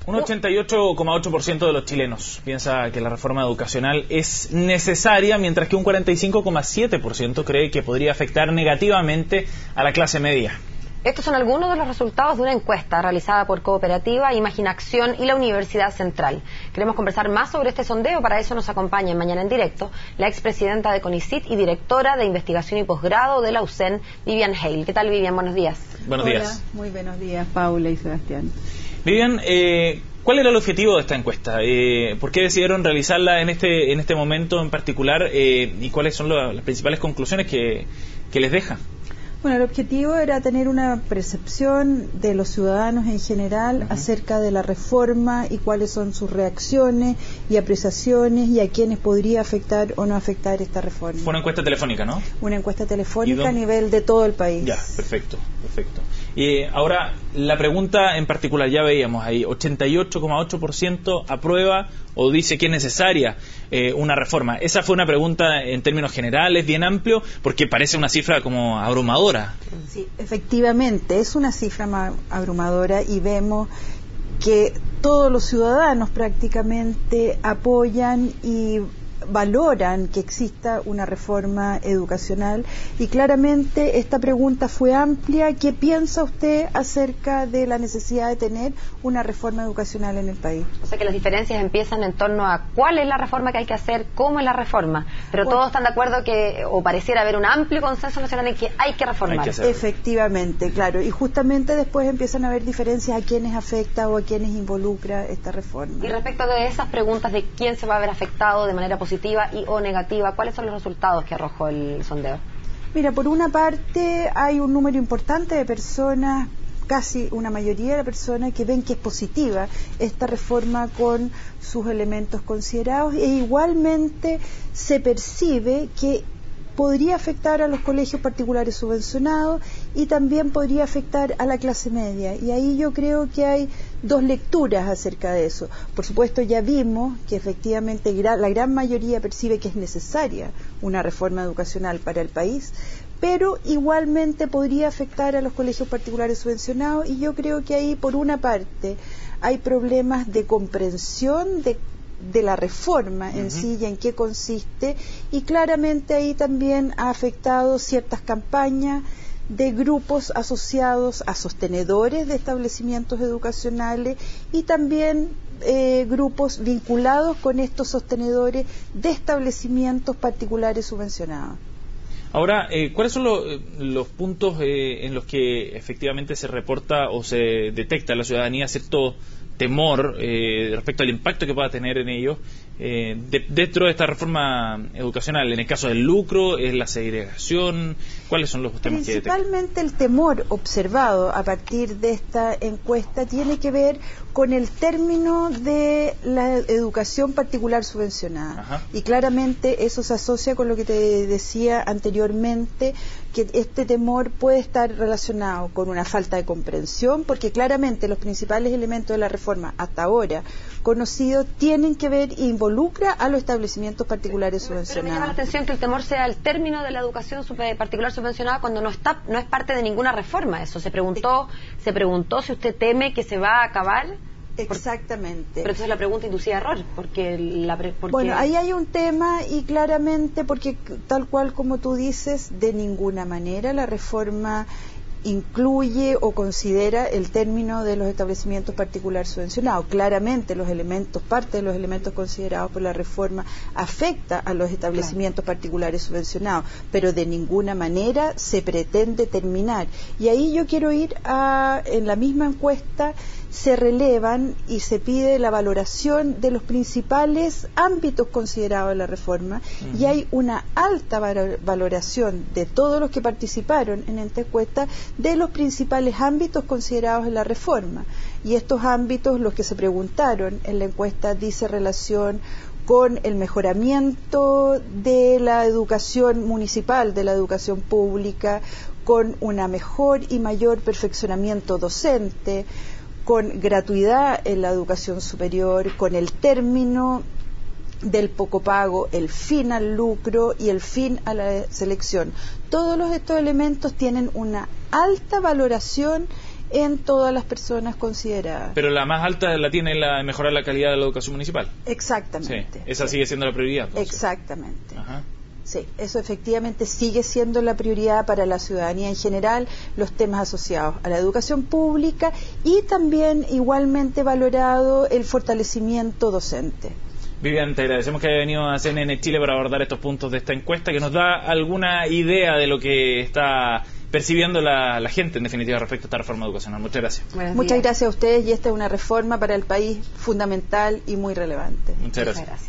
Un 88,8% de los chilenos piensa que la reforma educacional es necesaria, mientras que un 45,7% cree que podría afectar negativamente a la clase media. Estos son algunos de los resultados de una encuesta realizada por Cooperativa, Imaginación y la Universidad Central. Queremos conversar más sobre este sondeo. Para eso nos acompaña en Mañana en Directo la expresidenta de CONICYT y directora de Investigación y Posgrado de la USEN, Vivian Hale. ¿Qué tal, Vivian? Buenos días. Buenos días. Muy buenos días, Paula y Sebastián. Vivian, ¿cuál era el objetivo de esta encuesta? ¿Por qué decidieron realizarla en este momento en particular? ¿Y cuáles son las principales conclusiones que les deja? Bueno, el objetivo era tener una percepción de los ciudadanos en general acerca de la reforma y cuáles son sus reacciones y apreciaciones y a quiénes podría afectar o no afectar esta reforma. Fue una encuesta telefónica, ¿no? Una encuesta telefónica a nivel de todo el país. Ya, perfecto. Y ahora, la pregunta en particular, ya veíamos ahí, 88,8% aprueba o dice que es necesaria una reforma. Esa fue una pregunta en términos generales, bien amplio, porque parece una cifra como abrumadora. Sí, efectivamente, es una cifra abrumadora y vemos que todos los ciudadanos prácticamente apoyan y valoran que exista una reforma educacional y claramente esta pregunta fue amplia. ¿Qué piensa usted acerca de la necesidad de tener una reforma educacional en el país? O sea que las diferencias empiezan en torno a cuál es la reforma que hay que hacer, cómo es la reforma, pero todos están de acuerdo que, o pareciera haber un amplio consenso nacional en que hay que reformar. Efectivamente, claro, y justamente después empiezan a haber diferencias a quienes afecta o a quienes involucra esta reforma. Y respecto de esas preguntas de quién se va a ver afectado de manera positiva y o negativa, ¿cuáles son los resultados que arrojó el sondeo? Mira, por una parte hay un número importante de personas, casi una mayoría de personas que ven que es positiva esta reforma con sus elementos considerados e igualmente se percibe que podría afectar a los colegios particulares subvencionados y también podría afectar a la clase media. Y ahí yo creo que hay dos lecturas acerca de eso. Por supuesto, ya vimos que efectivamente la gran mayoría percibe que es necesaria una reforma educacional para el país, pero igualmente podría afectar a los colegios particulares subvencionados y yo creo que ahí, por una parte, hay problemas de comprensión de la reforma en sí y en qué consiste, y claramente ahí también ha afectado ciertas campañas de grupos asociados a sostenedores de establecimientos educacionales y también grupos vinculados con estos sostenedores de establecimientos particulares subvencionados. Ahora, ¿cuáles son los puntos en los que efectivamente se reporta o se detecta en la ciudadanía cierto temor respecto al impacto que pueda tener en ellos dentro de esta reforma educacional? En el caso del lucro, ¿es la segregación? ¿Cuáles son los temas que detectan? Principalmente el temor observado a partir de esta encuesta tiene que ver con el término de la educación particular subvencionada. Y claramente eso se asocia con lo que te decía anteriormente, que este temor puede estar relacionado con una falta de comprensión, porque claramente los principales elementos de la reforma hasta ahora conocidos tienen que ver e involucra a los establecimientos particulares subvencionados. Pero me llama la atención que el temor sea el término de la educación particular subvencionada cuando no es parte de ninguna reforma. Eso se preguntó si usted teme que se va a acabar. Exactamente. Pero entonces la pregunta inducía error, porque bueno, ahí hay un tema y claramente porque tal cual como tú dices, de ninguna manera la reforma incluye o considera el término de los establecimientos particulares subvencionados. Claramente parte de los elementos considerados por la reforma afecta a los establecimientos particulares subvencionados, pero de ninguna manera se pretende terminar. Y ahí yo quiero ir en la misma encuesta se relevan y se pide la valoración de los principales ámbitos considerados en la reforma y hay una alta valoración de todos los que participaron en esta encuesta de los principales ámbitos considerados en la reforma, y estos ámbitos, los que se preguntaron en la encuesta, dice relación con el mejoramiento de la educación municipal, de la educación pública, con una mejor y mayor perfeccionamiento docente, con gratuidad en la educación superior, con el término del poco pago, el fin al lucro y el fin a la selección. Todos estos elementos tienen una alta valoración en todas las personas consideradas. Pero la más alta la tiene la de mejorar la calidad de la educación municipal. Exactamente. Sí, esa sigue siendo la prioridad. Entonces. Exactamente. Ajá. Sí, eso efectivamente sigue siendo la prioridad para la ciudadanía en general, los temas asociados a la educación pública y también igualmente valorado el fortalecimiento docente. Vivian, te agradecemos que haya venido a CNN Chile para abordar estos puntos de esta encuesta, que nos da alguna idea de lo que está percibiendo la gente, en definitiva, respecto a esta reforma educacional. Muchas gracias. Muchas gracias a ustedes, y esta es una reforma para el país fundamental y muy relevante. Muchas gracias.